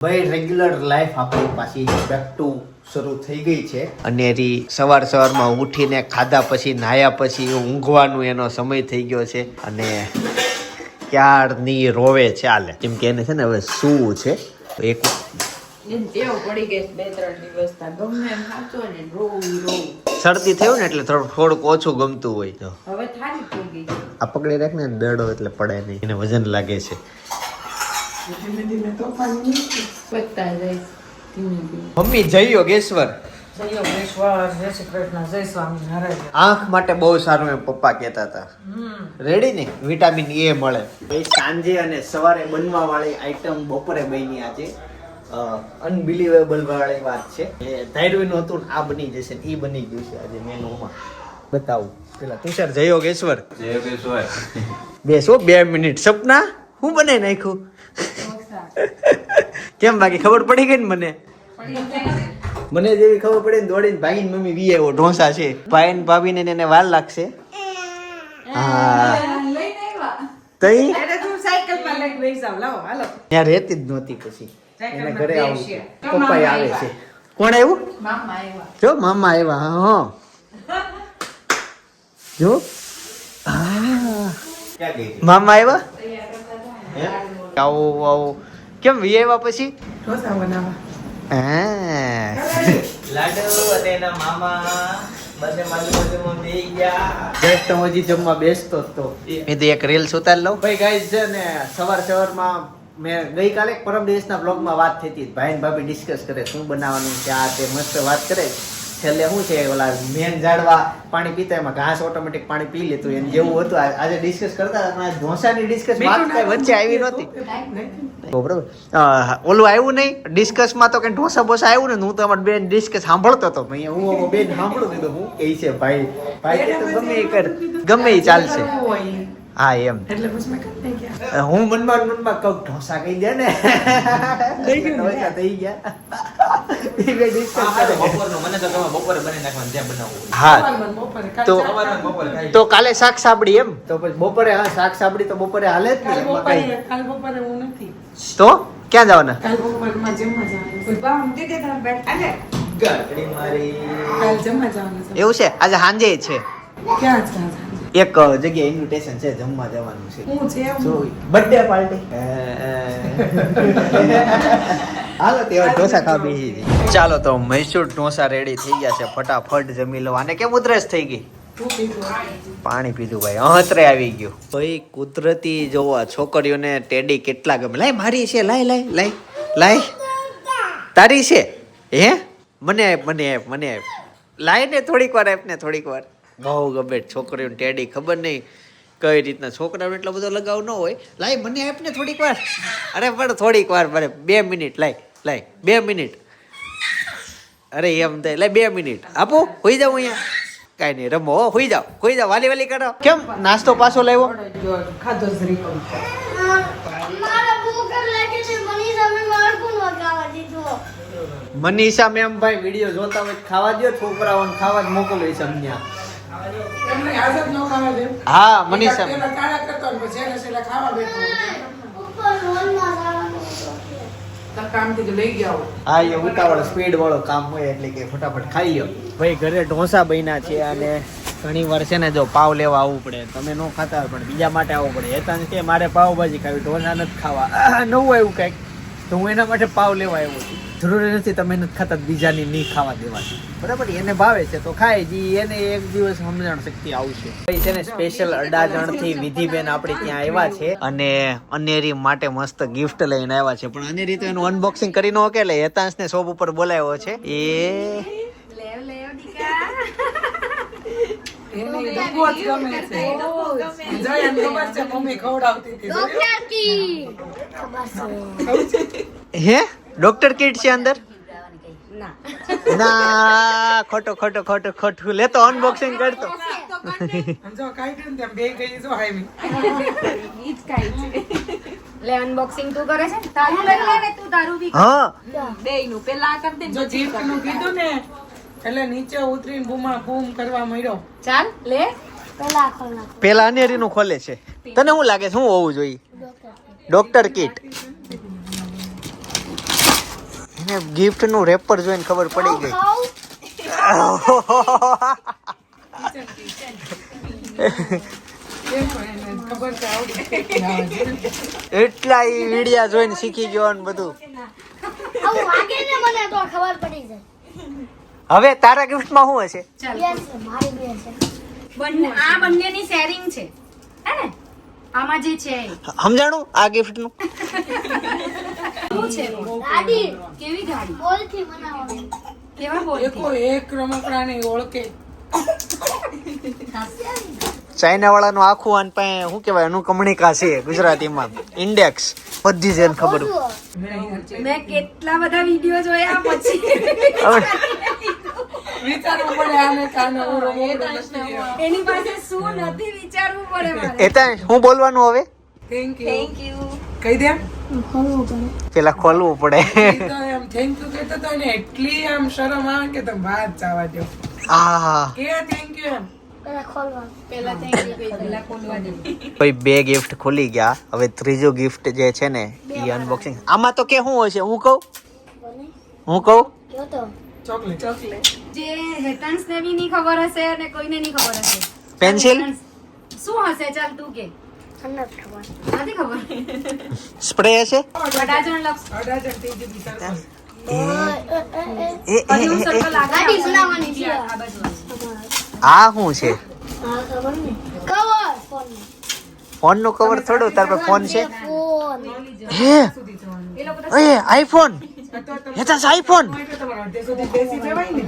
ભાઈ regular life આપણી પાછી બેક ટુ શરૂ થઈ ગઈ છે અને સવારમાં ઉઠીને ખાધા પછી નાહ્યા પછી ઊંઘવાનું એનો સમય થઈ ગયો છે અને ક્યારની રોવે ચાલે કેમ કે એને છે ને હવે શું છે એક શરદી થયું ને એટલે થોડુંક ઓછું ગમતું હોય તો હવે આ પકડી રાખ ને બેડો એટલે પડે નહીં એને વજન લાગે છે મમ્મી જય યોગેશ્વર આંખ માટે બહુ સારું એમ પપ્પા કહેતા હતા રેડી ને વિટામિન એ મળે સાંજે અને સવારે બનવા વાળી આઈટમ બપોરે બની આજે અનબિલીવેબલ વાળી વાત છે ધાર્યું હતું આ બની જશે એ બની ગયું છે આજે મેનુમાં બતાવું પેલા તુષાર જય યોગેશ્વર બેસો 2 મિનિટ સપના હું બનાવી નાખ્યું કેમ બાકી ખબર પડી ગઈ ને મને જેવી ખબર પડી ને દોડીને ભાગીને મમ્મી વી આવ્યો ઢોસા છે ભાઈ ને ભાભી ને એને વાર લાગશે તઈ ત્યાં રહેતી જ નહોતી પછી એને ઘરે આવું પપ્પા આવે છે કોણ આવ્યું જો મામા આવ્યા હા જો મામા આવ્યા આવું કેમ વી આવ્યા પછી ઢોસા બનાવવા લાડુ અને એના મામા બંને બાજુમાં બેહી ગયા જસ્ટ હું હજી જમવા બેસતો હતો મેં તો એક રીલ્સ ઉતારી લઉં ભાઈ ગાઈસ છે ને સવારમાં મેં ગઈકાલે પરમ દિવસના બ્લોગમાં વાત થઈ હતી ભાઈ ને ભાભી ડિસ્કસ કરે શું બનાવવાનું છે આ તે મસ્ત વાત કરે છેલ્લે શું છે ઓલા મેન ઝાડવા પાણી પીતા એમાં ઘાસ ઓટોમેટિક પાણી પી લેતું એને જેવું હતું આજે ડિસ્કસ કરતા હતા ઢોસાની ડિસ્કસ વાત કઈ વચ્ચે આવી નહોતી બરોબર ઓલું આવ્યું નહીં ડિસ્કસમાં તો કઈ ઢોસા બોસા આવ્યું ને હું તો અમારે બેન ડિસ્કસ સાંભળતો હતો હું બેન સાંભળું કીધું હું કહે છે ભાઈ તો ગમે એ કર ગમે એ ચાલશે હા એમ હું મનમાં કહું ઢોસા કહી દે ને ઢોસા થઈ ગયા તો કાલે શાક સાબડી એમ તો પછી બપોરે હા શાક સાબડી તો બપોરે હાલે જ ને તો ક્યાં જવાના એવું છે આજે સાંજે છે એક જગ્યાએ ઇન્વિટેશન છે જમવા જવાનું છે બર્થડે પાર્ટી હાલો તેવા ઢોસા ખાવા બેસી ચાલો તો મૈસૂર ઢોસા રેડી થઈ ગયા છે ફટાફટ જમી લો આને કેમ ઉધરસ થઈ ગઈ પાણી પીધું ભાઈ અહતરે આવી ગયું ભાઈ કુદરતી જોવા છોકરીઓને ટેડી કેટલા ગમે લાય મારી છે લાય તારી છે હે મને લાય ને થોડીક વાર આપને થોડીક વાર બહુ ગમે છોકરીઓને ટેડી ખબર નહીં કઈ રીતના છોકરાઓને એટલો બધો લગાવ ન હોય લાય મને આપને થોડીક વાર અરે પણ થોડીક વાર મને 2 મિનિટ લાય 2 મિનિટ અરે એમ થાય લાય 2 મિનિટ આપો હોઈ જાવ અહીંયા કાંઈ નહીં રમો હોઈ જાવ વાલી કરો કેમ નાસ્તો પાછો લાવ્યો ખાધો મનીષા મેમ ભાઈ વિડીયો જોતા હોય ખાવા દો છોકરાઓને ખાવા જ મોકલો છે અમને હા મનીષા હા એ ઉતાવળ સ્પીડ વાળો કામ હોય એટલે કે ફટાફટ ખાઈ લો ભાઈ ઘરે ઢોસા બન્યા છે અને ઘણી વાર છે ને જો પાવ લેવા આવવું પડે તમે ન ખાતા હોય પણ બીજા માટે આવવું પડે હેતાન કે મારે પાવભાજી ખાવી ઢોસા નથી ખાવા નવું આવ્યું કંઈક તો હું એના માટે પાવ લેવા આવ્યો છું જરૂરી નથી તમે નથી ખાતા બીજાની નહીં ખાવા દેવાની બરાબર એને ભાવે છે તો ખાય જી એને એક દિવસ સમજણ શક્તિ આવશે છે ને સ્પેશિયલ અડાજણથી વિધિબેન આપણે ત્યાં આવ્યા છે અને અનેરી માટે મસ્ત ગિફ્ટ લઈને આવ્યા છે પણ અનેરી તો એનું અનબોક્સિંગ કરી નો કે એટલે હેતાંશને શોપ ઉપર બોલાવ્યો છે હે ડોક્ટર કિટ છે અંદર ના ખોટું લેતો અનબોક્સિંગ કરતો લે અનબોક્સિંગ તું કરે છે તારું લઈ લે ને તું તારું બી હા બેયનું પેલા કર દે જો ગિફ્ટ નું કીધું ને એટલે નીચે ઉતરીને બૂમ કરવા મળ્યો ચાલ લે પેલા અનેરીનું ખોલે છે તને શું લાગે શું હોવું જોઈએ ડોક્ટર કિટ એને ગિફ્ટ નું રેપર જોઈને ખબર પડી ગઈ. ખબર છે આવડી એટલા ઈ વિડિયા જોઈને શીખી ગયો ને બધું. આવું વાગે ને મને તો ખબર પડી જાય. હવે તારા ગિફ્ટ માં શું હશે? બેન છે, મારી બેન છે. આ બંનેની શેરિંગ છે હે ને આમાં જે છે સમજાણું આ ગિફ્ટ નું? શું છે ગાડી કેવી ગાડી બોલથી બનાવવાની. કેવા બોલ એકો એક રમકડાને ઓળખે. ચાઇના વાળાનું આખું આન પાસે શું કહેવાય અનુકમણિકા છે ગુજરાતીમાં ઇન્ડેક્સ બધી જ એને ખબર. મેં કેટલા બધા વિડિયો જોયા પછી વિચારવું પડે આને કાને હું રમકડું નથી. એની પાસે શું નથી વિચારવું પડે મારે. એ ત્યાં શું બોલવાનું હવે? થેન્ક યુ થેન્ક યુ કહી દે. પેલા ખોલવું પડે. ઈ તો એમ થેન્ક યુ કહેતો તો એને એટલી આમ શરમ આવે કે તમે વાત જવા દો. આ કે થેન્ક યુ એમ. પેલા ખોલવાનું. પહેલા થેન્ક યુ કહી પહેલા ખોલવા દે. ભાઈ બે ગિફ્ટ ખોલી ગયા. હવે ત્રીજો ગિફ્ટ જે છે ને એ અનબોક્સિંગ. આમાં તો કે શું હોય છે હું કહું? બને હું કહું? કયો તો ચોકલેટ. જે હેતાંશ ને બી નહીં ખબર હશે અને કોઈને નહીં ખબર હશે. પેન્સિલ? શું હશે ચાલ તું કે નથી ખબર. નથી ખબર. સ્પ્રે હશે? અડાજણ લક્ષ અડાજણ ત્રીજી બી સરસ. પછી હું સર્કલ ગાડી બનાવવાની છે. આ બાજુ આ શું છે? હા ખબર ને. કવર ફોનનું. ફોન નું કવર થોડું તાર પાસે ફોન છે? ફોન. હે એ લોકો તો એ આઈફોન. હેતા આઈફોન. તમારે અડધે સુધી બેસી જવાય ને.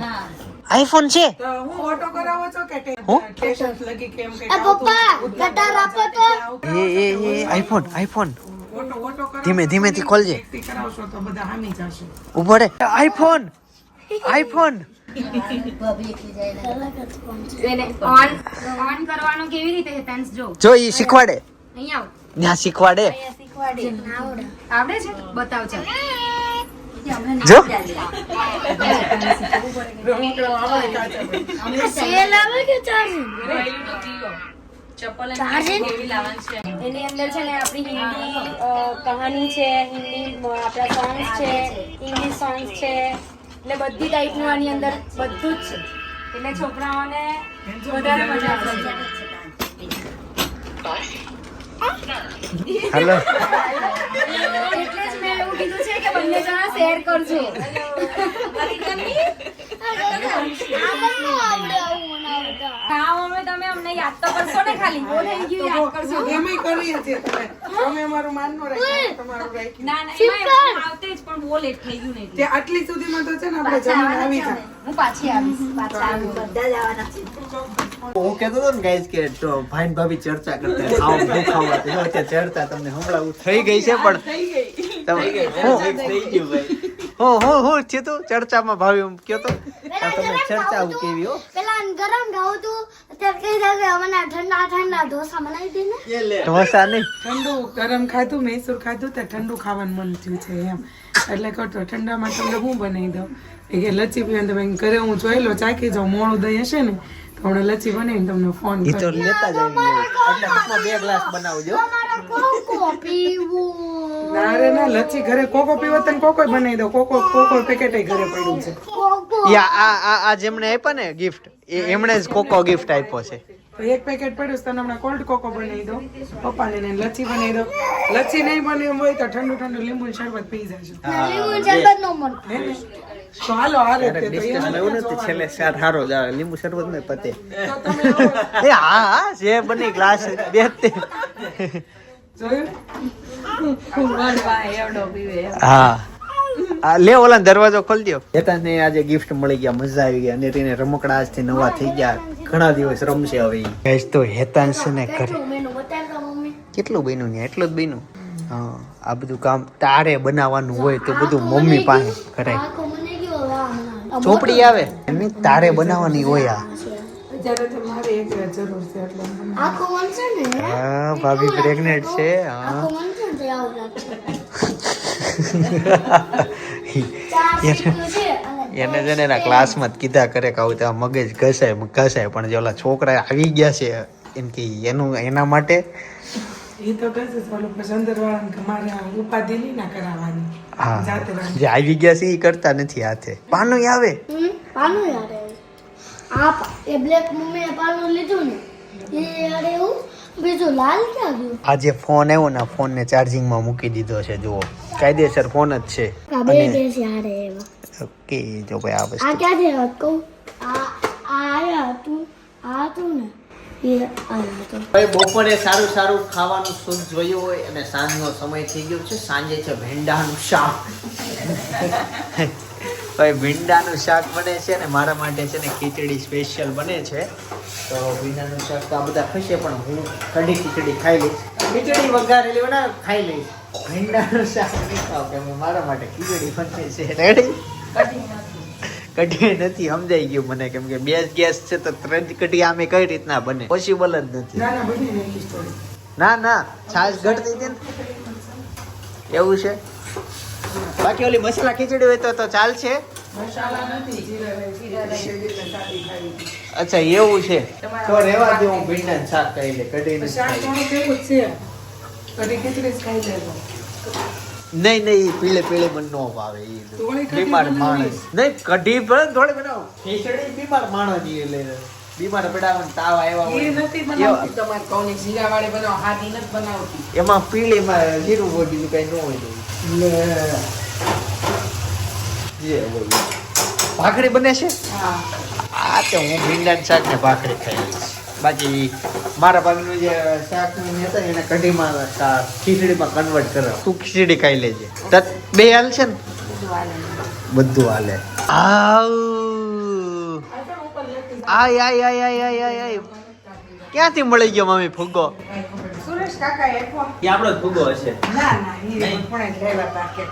આઈફોન છે. તો હું ઓટો કરાવો છો કે હું? સ્ટેશન લગી કેમ કે એ પપ્પા ગટાર આપો તો. એ આઈફોન આઈફોન. ઓટો કરાવો. ધીમે ધીમેથી ખોલજે. એકથી કરાવશો તો બધા હામી જશે. ઉભો રે. IPhone iPhone. એને ઓન કરવાનું કેવી રીતે હેતાંશ જો જો ઈ શીખવાડે. અહીંયા આવ ત્યાં શીખવાડે. શીખવાડી આવડે. આવડે છે બતાવ ચાલ જો રમકડો આવે કાચા ભાઈ. સેલ આવે કે ચાર્જિંગ? ચાર્જિંગ? એની અંદર છે ને આપણી હિન્દી કહાની છે હિન્દી આપણા સોંગ્સ છે ઇંગ્લિશ સોંગ્સ છે એટલે બધી ટાઈપનું આની અંદર બધું જ છે એટલે છોકરાઓને વધારે મજા આવશે હેલો. એટલે જ મેં એવું કીધું છે કે બંને જણા શેર કરજો હા મમ્મી તમે અમને યાદ તો કરશો ને ખાલી બહુ થઈ ગયું યાદ કરશો એમાંય કરીએ છીએ તમે. તમે અમારું માનનો રાખ્યું, તમારું રાખ્યું. ના ના એમાં આવતે જ પણ બહુ લેટ થઈ ગયું ને એટલે. તે આટલી સુધીમાં તો છે ને આપણે જમીન આવી જાય. હું પાછી આવીશ પાછા આવીશ બધા જ આવવાના હું કહેતો હતો ને ગાઈસ કે તો ભાઈ ને ભાભી ચર્ચા કરતા ખાવ હું ખાવા તો અત્યારે ચર્ચા તમને સંભળાવું થઈ ગઈ છે પણ તમે હું થઈ ગયું ભાઈ હું થયું તું ચર્ચામાં ભાવી એમ કયો તો તમે ચર્ચા આવું કેવી હો પેલા ગરમ ગાવું તું અત્યારે કહી દે કે મને ઠંડા ઠંડા ઢોસા બનાવી દે ને. ઢોસા નહીં ઠંડુ ગરમ ખાધું મૈસૂર ખાધું તો ઠંડુ ખાવાનું મન થયું છે એમ એટલે કરતો ઠંડામાં તમને હું બનાવી દઉં એ કે લચ્છી પીવાનું તમે ઘરે હું જોઈ લો ચાખી જાઉં મોડું દહીં હશે ને તો હમણાં લચ્છી બનાવીને તમને ફોન ઈ તો કરું. લેતા જાય એટલે ટૂંકમાં 2 ગ્લાસ બનાવજો મારે કોકો પીવું. ના રે ના લચ્છી ઘરે કોકો પીવો તને કોકો બનાવી દો કોકો પેકેટ ઘરે પડ્યું છે કોકો. યા આ જેમને આપ્યા ને ગિફ્ટ એમણે જ કોકો ગિફ્ટ આપ્યો છે તો એક પેકેટ પડ્યું છે તને હમણાં કોલ્ડ કોકો બનાવી દો પપ્પાને ને લચ્છી બનાવી દો લચ્છી નહીં બને એમ હોય તો ઠંડુ ઠંડુ લીંબુ શરબત પી જશે લીંબુ શરબત નો મળતો. હે ને? તો હાલો હારે તે તો ડિસ્કશન એવું નથી છેલ્લે સાર હારો જ આવે લીંબુ શરબત ને પતે તો તમે આવો. એ હા જે બની ગ્લાસ બે જ જોયું હા આ લે ઓલા દરવાજો ખોલી દો હેતાને આજે ગિફ્ટ મળી ગયા મજા આવી ગઈ અને તેને રમકડા આજથી નવા થઈ ગયા ઘણા દિવસ રમશે હવે ગાઈસ તો હેતાંશ ને ઘરે કેટલું મેનુ બતાવતો મમ્મી. કેટલું બન્યું ને એટલું જ બન્યું હા આ બધું કામ તારે બનાવવાનું હોય તો બધું મમ્મી પાસે કરાય આખો મને ગયો વાહ. ચોપડી આવે એની તારે બનાવવાની હોય આ અત્યારે તો મારે એક જરૂર છે એટલે મને આખો મન છે ને હા ભાભી પ્રેગ્નેન્ટ છે હા આખો મન છે ને તો આવું લાગશે. ચાર સીટો છે અને એને છે ને એના ક્લાસમાં જ કીધા કરે કે આવું ત્યાં મગજ ઘસાય પણ જે ઓલા છોકરા આવી ગયા છે એમ કે એના માટે એ તો કશે ઓલું પસંદર વાળાને કે મારે આ ઉપાધિ નહીં ના કરાવવાની હા જાતે રાંધે. જે આવી ગયા છે એ કરતા નથી હાથે પાનું આવે પાનું યાર એ બ્લેક મમ્મીએ પાનું લીધું ને એ યાર એવું બીજું લાલ ક્યાં ગયું આ જે ફોન આવ્યો ને ફોન ને ચાર્જિંગમાં મૂકી દીધો છે જુઓ કાયદેસર ફોન જ છે આ બે દેશ યાર એવા ઓકે જો ભાઈ આ આ વસ્તુ ક્યાંથી વાત કહું આ આયા હતું આ હતું ને એ આયા હતું ભાઈ બપોરે સારું સારું ખાવાનું શુદ્ધ જોયું હોય અને સાંજનો સમય થઈ ગયો છે સાંજે છે ભીંડાનું શાક ભાઈ ભીંડાનું શાક બને છે ને મારા માટે છે ને ખીચડી સ્પેશિયલ બને છે તો ભીંડાનું શાક તો આ બધા ખશે પણ હું કઢી ખીચડી ખાઈ લઈશ ખીચડી વઘારેલી બનાવે ખાઈ લઈશ ભીંડાનું શાક નહીં ખાવ કે મારા માટે ખીચડી બને છે રેડી કઢી નથી સમજાઈ ગયું મને કેમ કે બે ગેસ છે તો 3 કઢી આમે કઈ રીતના બને પોસિબલ જ નથી ના ના બધી નાખી સ્ટોરી. ના છાશ ઘટતી હતી ને એવું છે બાકી ઓલી મસાલા ખીચડી હોય તો ચાલશે મસાલા નથી જીરા નાખી એટલે સાદી ખાવી. અચ્છા એવું છે તો રેવા દે હું ભીંડાનું શાક ખાઈ લે કઢી નથી શાક ખાઈ. થોડું કેવું જ છે કઢી ખીચડી જ ખાઈ લેજો. નહીં પીળે મને ન ભાવે તો ઈ વળી કઢી બીમાર બનાવીશ. માણસ નહીં કઢી પણ થોડી બનાવો ખીચડી બીમાર માણસ ઈ લે બીમાર પડાવન તાવ આવ્યા એ હોય નથી બનાવતી તમારે કોની જીરા વાળી બનાવો હાદી નથી બનાવતી. એમાં પીળીમાં જીરું હોય બીજું કઈ ન હોય જે હોય ભાખરી બને છે હા આ તો હું ભીંડાનું શાક ને ભાખરી ખાઈ લઈશ બાકી મારા ભાગનું જે શાક હતા એને કઢીમાં ખીચડીમાં કન્વર્ટ કરો તું ખીચડી ખાઈ લેજે બે હાલ છે ને બધું હાલે આય ક્યાંથી મળી ગયો મમ્મી ફુગ્ગો સુરેશ કાકા એકો એ આપણો જ ફુગ્ગો હશે ના એ પણ જ લેવા પાકેટ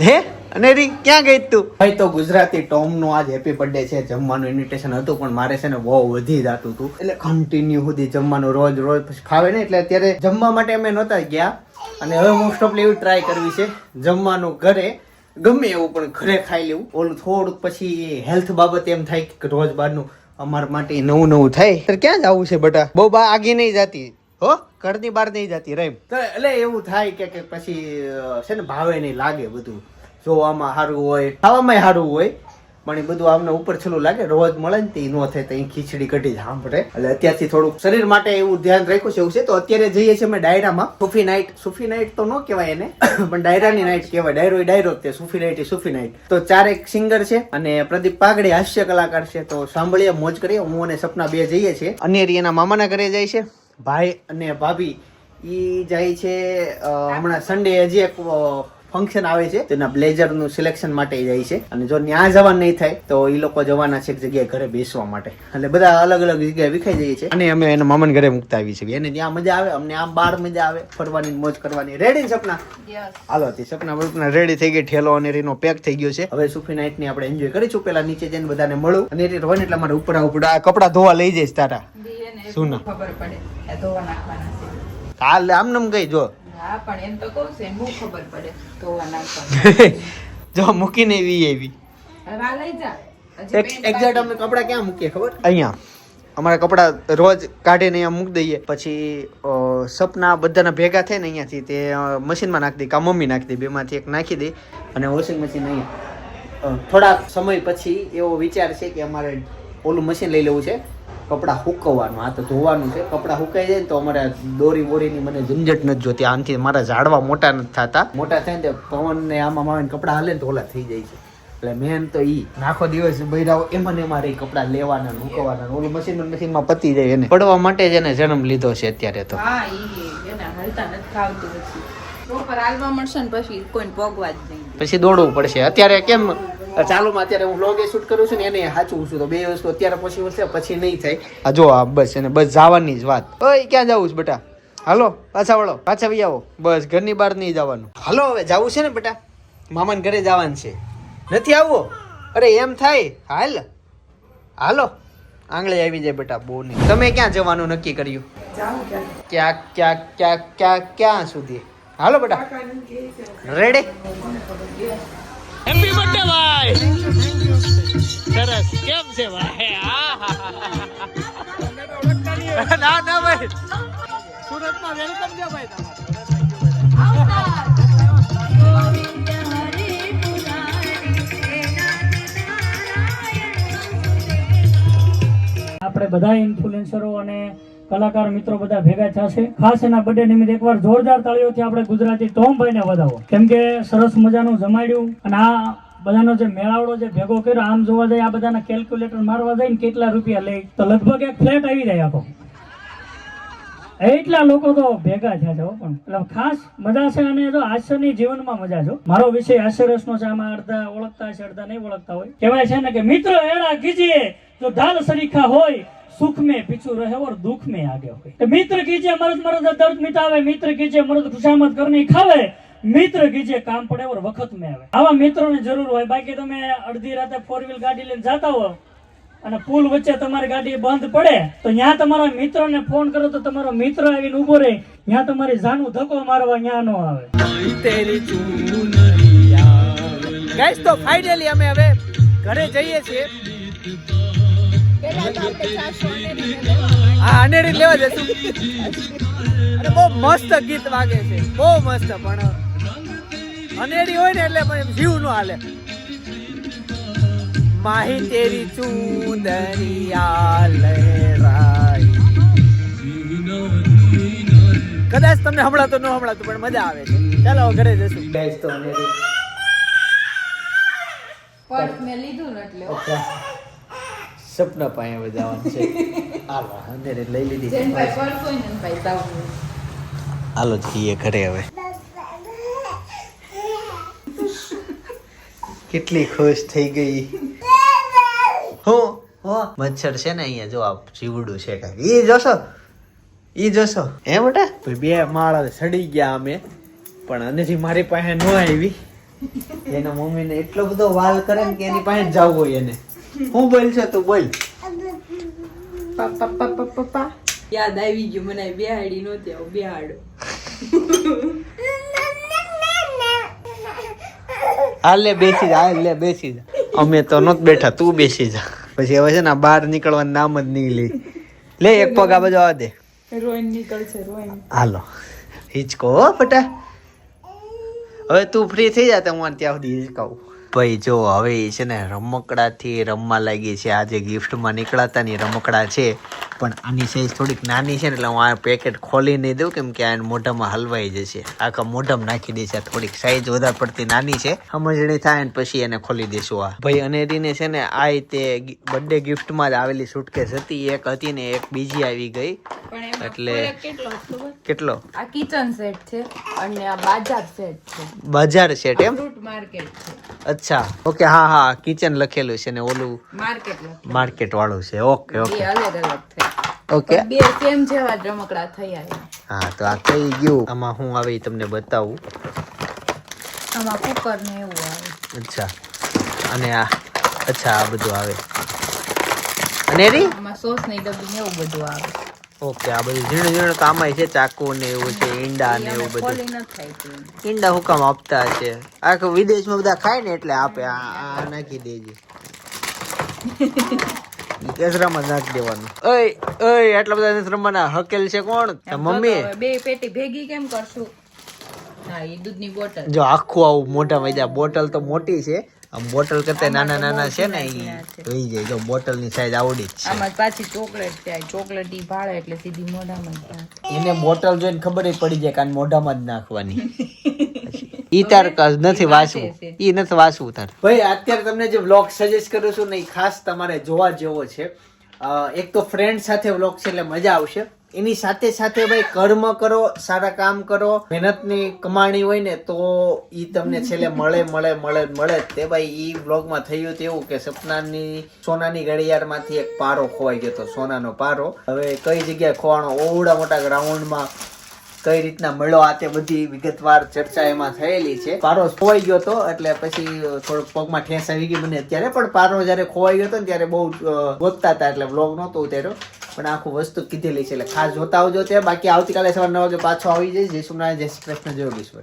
હે અને રી ક્યાં ગઈ તું ભાઈ તો ગુજરાતી ટોમ નું આજ હેપી બર્થડે છે જમવાનું ઇન્વિટેશન હતું પણ મારે છે ને બહુ વધી જતું હતું એટલે કન્ટિન્યુ સુધી જમવાનું રોજ પછી ફાવે ને એટલે અત્યારે જમવા માટે અમે નહોતા ગયા અને હવે મોસ્ટ ઓફલી એવું ટ્રાય કરવી છે જમવાનું ઘરે ગમે એવું પણ ઘરે ખાઈ લેવું ઓલું થોડુંક પછી હેલ્થ બાબતે એમ થાય કે રોજ બહારનું અમારા માટે નવું થાય તો ક્યાં જવું છે બટા બહુ બા આગી નહીં જતી હો ઘરની બહાર નહીં જતી રેમ તો એટલે એવું થાય કે પછી છે ને ભાવે નહીં લાગે બધું જોવામાં સારું હોય ખાવામાં સારું હોય પણ એ બધું આમને ઉપર છેલ્લું લાગે રોજ મળે ને તે ન થાય તો ખીચડી કઢી સાંભળે એટલે અત્યારથી થોડુંક શરીર માટે એવું ધ્યાન રાખ્યું છે એવું છે તો અત્યારે જઈએ છીએ અમે ડાયરામાં સુફી નાઇટ તો ન કહેવાય એને પણ ડાયરાની નાઇટ કહેવાય ડાયરો તે સુફી નાઇટ તો 4 સિંગર છે અને પ્રદીપ પાગડી હાસ્ય કલાકાર છે તો સાંભળીએ મોજ કરીએ હું અને સપના બે જઈએ છીએ અનેરી એના મામાના ઘરે જાય છે ભાઈ અને ભાભી ઈ જાય છે હમણાં સન્ડે હજી એક ફંક્શન આવે છે તેના બ્લેઝર નું સિલેક્શન માટે જાય છે અને જો ત્યાં જવાનું નહીં થાય તો એ લોકો જવાના છે એક જગ્યાએ ઘરે બેસવા માટે એટલે બધા અલગ અલગ જગ્યાએ વિખાઈ જઈએ છે અને અમે એના મામાના ઘરે મૂકતા આવી છે એને ત્યાં મજા આવે અમને આમ બહાર મજા આવે ફરવાની મોજ કરવાની રેડી સપના હાલો તે સપના રેડી થઈ ગઈ ઠેલો અને રીનો પેક થઈ ગયો છે હવે સુફી નાઇટ ની આપણે એન્જોય કરીશું પેલા નીચે જઈને બધાને મળું અને એ રોને એટલે મારે ઉપર આ કપડા ધોવા લઈ જઈશ તારા શું ના ખબર પડે આ ધોવા નાખવાના છે કાલ આમ નમ ગઈ જો હા પણ એમ તો કહું છે હું ખબર પડે ધોવા નાખવાના જો મૂકીને એવી હવે આ લઈ જા એક્ઝેક્ટ અમે કપડા ક્યાં મૂકીએ ખબર અહીંયા અમારા કપડા રોજ કાઢીને અહીંયા મૂકી દઈએ પછી સપના બધાના ભેગા થાય ને અહીંયાથી તે મશીનમાં નાખી દે કા મમ્મી નાખી દે બેમાંથી એક નાખી દે અને વોશિંગ મશીન અહીં થોડા સમય પછી એવો વિચાર છે કે અમારે ઓલું મશીન લઈ લેવું છે કપડાં સુકવવાનું આ તો ધોવાનું છે કપડાં સુકાઈ જાય ને તો અમારે દોરી બોરીની મને ઝંઝટ નથી જોતી આનાથી મારા ઝાડવા મોટા નથી થતા મોટા થાય ને પવન ને આમાં માવીને કપડાં હાલે ને તો ઓલા થઈ જાય છે એટલે મેન તો ઈ આખો દિવસ બૈરાઓ એમાં ને એમાં રહી કપડાં લેવાના મૂકવાના ઓલું મશીનમાં પતી જાય એને પડવા માટે જ એને જન્મ લીધો છે અત્યારે તો હા ઈ એને હલતા નથી ખાવતું પછી પ્રોપર હાલવા મળશે ને પછી કોઈને પોગવા જ નહીં પછી દોડવું પડશે અત્યારે કેમ ચાલુમાં અત્યારે હું વ્લોગ શૂટ કરું છું ને એને સાચું છું તો બે વસ્તુ અત્યારે પછી વળશે પછી નહીં થાય આ જો આ બસ એને બસ જવાની જ વાત ઓય ક્યાં જવું છે બેટા હાલો પાછા વળો પાછા વી આવો બસ ઘરની બહાર નહીં જવાનું હાલો હવે જવું છે ને બેટા મામાને ઘરે જવાનું છે નથી આવવો અરે એમ થાય હાલો આંગળે આવી જાય બેટા બહુ નહીં તમે ક્યાં જવાનું નક્કી કર્યું ક્યાં સુધી હાલો બેટા રેડી હેપી બર્થડે ભાઈ સરસ કેમ છે ભાઈ ના ભાઈ સુરતમાં વેલકમ છે ભાઈ તમારું આપણે બધા ઇન્ફ્લુએન્સરો અને કલાકાર મિત્રો બધા ભેગા થશે. ખાસ એના બર્થડે નિમિત્તે એકવાર જોરદાર તાળીઓથી આપણે ગુજરાતી ટોમભાઈને વધાવો, કેમ કે સરસ મજાનું જમાડ્યું. અને આ બધાનો જે મેળાવડો જે ભેગો કર્યો, આમ જોવા જાય આ બધાના કેલ્ક્યુલેટર મારવા જાય ને કેટલા રૂપિયા લે તો લગભગ એક ફ્લેટ આવી જાય આખો. એટલા લોકો તો ભેગા થયા છે પણ એટલે ખાસ મજા છે. અને જો હાસ્યની જીવનમાં મજા છે. મારો વિષય હાસ્યરસનો છે. આમાં અડધા ઓળખતા છે, અડધા નહીં ઓળખતા હોય. કહેવાય છે ને કે મિત્ર એડા કીજીએ જો ઢાલ સરીખા હોય, સુખ में पीछू रहे और दुख में आगे હોય. मित्र कीजिए मर्द मर्द दर्द मिटावे, मित्र कीजिए मर्द खुशामद करनी खावे, મિત્ર કીજે કામ પડે ઓર વખત में આવે. આવા મિત્રોની જરૂર હોય. બાકી તમે અડધી રાતે 4 વ્હીલ ગાડી લઈને જાતા હો અને પુલ વચ્ચે તમારી ગાડી બંધ પડે તો ત્યાં તમારા મિત્રને ફોન કરો તો તમારો મિત્ર આવીને ઉભો રહે, ત્યાં તમારી જાનું ધક્કો મારવા ત્યાં નો આવે. ગાઈસ તો ફાઇનલી અમે હવે ઘરે જઈએ છીએ. હા, અનેરી લેવા જશું. અને બહુ મસ્ત ગીત વાગે છે, બહુ મસ્ત. પણ અનેરી હોય ને એટલે પણ જીવ નો હાલે. માહી તેરી ચૂંદરિયા લહેરાઈ. કદાચ તમને હમણાં તો ન હમણાં પણ મજા આવે છે. ચાલો ઘરે જશું. ગાઈસ તો અનેરી પર્સ મેં લીધું ને એટલે સપના પાસે જવાનું છે. હાલો અંધેરે લઈ લીધી. જેનભાઈ પર્સ હોય ને ભાઈ જાવું. હાલો જઈએ ઘરે હવે. કેટલી ખુશ થઈ ગઈ. હું મચ્છર છે ને અહીંયા જો આ જીવડું છે કાંઈક. ઈ જોશો હે બેટા. બે માળા ચડી ગયા અમે, પણ અનેથી મારી પાસે ન આવી. એના મમ્મીને એટલો બધો વાલ કરે ને કે એની પાસે જ જવું હોય એને. હું બોલ છે તું બોલ. પપ્પા યાદ આવી ગયું મને. બેહાડી નહોતી આવું બેહાડો. હાલ લે બેસી જા, હાલ લે બેસી જા. અમે તો નત બેઠા, તું બેસી જા. પછી હવે છે ને બહાર નીકળવાનું નામ જ નહીં લે. લે એક પગ આ બાજુ આવવા દે. રોઈન નીકળશે રોઈન. હાલો હિચકો હો બેટા. હવે તું ફ્રી થઈ જા તો હું ત્યાં સુધી હિચકાવું. ભાઈ જો હવે છે ને રમકડાથી રમવા લાગી છે. આ જે ગિફ્ટમાં નીકળાતા ને રમકડા છે, પણ આની સાઈઝ થોડીક નાની છે ને એટલે હું આ પેકેટ ખોલી નહીં દઉં, કેમ કે આ મોઢામાં હલવાઈ જશે. આખા મોઢામાં નાખી દઈશ. આ થોડીક સાઈઝ વધારે પડતી નાની છે, સમજણી થાય ને પછી એને ખોલી દઈશું. આ ભાઈ અનેરીને છે ને આ તે બર્થડે ગિફ્ટમાં જ આવેલી સુટકેસ હતી. એક હતી ને એક બીજી આવી ગઈ. એટલે કેટલો આ કિચન સેટ છે અને આ બાજાર સેટ છે. બજાર સેટ એમ? ફ્રૂટ માર્કેટ છે. અચ્છા ઓકે. હા હા કિચન લખેલું છે ને ઓલું માર્કેટ વાળું છે. ઓકે ઓકે બે અલગ અલગ છે. ઓકે બે સેમ જેવા જ રમકડા થઈ આવ્યા. હા તો આ થઈ ગયું. આમાં હું આવે તમને બતાવું. આમાં કુકર ને એવું આવે. અચ્છા અને આ અચ્છા આ બધું આવે. અને રી આમાં સોસ ની ડબ્બી ને એવું બધું આવે. ઓકે આ બધું ઝીણું ઝીણું કામ છે. ચાકુ ને એવું છે, ઈંડા ને એવું બધું. ખોલી ન થાય તો ઈંડા હું કામ આપતા છે? આખું વિદેશમાં બધા ખાય ને એટલે આપે. આ નાખી દેજે. કચરામાં નાખી દેવાનું. ઓય આટલા બધા નથી રમવાના. હકેલ છે કોણ? મમ્મી. બે પેટી ભેગી કેમ કરશું? હા એ દૂધની બોટલ. જો આખું આવું મોટા મજા. બોટલ તો મોટી છે, આમ બોટલ કરતા નાના નાના છે ને એ થઈ જાય. જો બોટલ ની સાઈઝ આવડી જ છે. આમાં પાછી ચોકલેટ થાય. ચોકલેટ ઈ ભાળે એટલે સીધી મોઢામાં જ જાય. એને બોટલ જોઈને ખબર પડી જાય કે મોઢામાં જ નાખવાની. ઈ તાર નથી વાંચવું. ઈ નથી વાંચવું તાર. ભાઈ અત્યારે તમને જે વ્લોગ સજેસ્ટ કરું છું ને એ ખાસ તમારે જોવા જેવો છે. એક તો ફ્રેન્ડ સાથે વ્લોગ છે એટલે મજા આવશે. એની સાથે સાથે ભાઈ કર્મ કરો, સારા કામ કરો, મહેનતની કમાણી હોય ને તો ઈ તમને છેલ્લે મળે તે ભાઈ ઈ વ્લોગમાં થયું તેવું કે સપનાની સોનાની ઘડિયાળમાંથી એક પારો ખોવાઈ ગયો હતો. સોનાનો પારો. હવે કઈ જગ્યાએ ખોવાનો, ઓવડા મોટા ગ્રાઉન્ડમાં કઈ રીતના મળ્યો, આ તે બધી વિગતવાર ચર્ચા એમાં થયેલી છે. પારો ખોવાઈ ગયો હતો એટલે પછી થોડુંક પગમાં ઠેસ આવી ગઈ મને અત્યારે. પણ પારો જયારે ખોવાઈ ગયો હતો ને ત્યારે બહુ ગોતતા હતા એટલે વ્લોગ નહોતો ઉતાર્યો. પણ આખું વસ્તુ કીધેલી છે એટલે ખાસ જોતા આવજો ત્યાં. બાકી આવતીકાલે સવારે 9 વાગે પાછો આવી જઈશ. જય સોમનાથ, જય શ્રી કૃષ્ણ, જય યોગેશ્વર.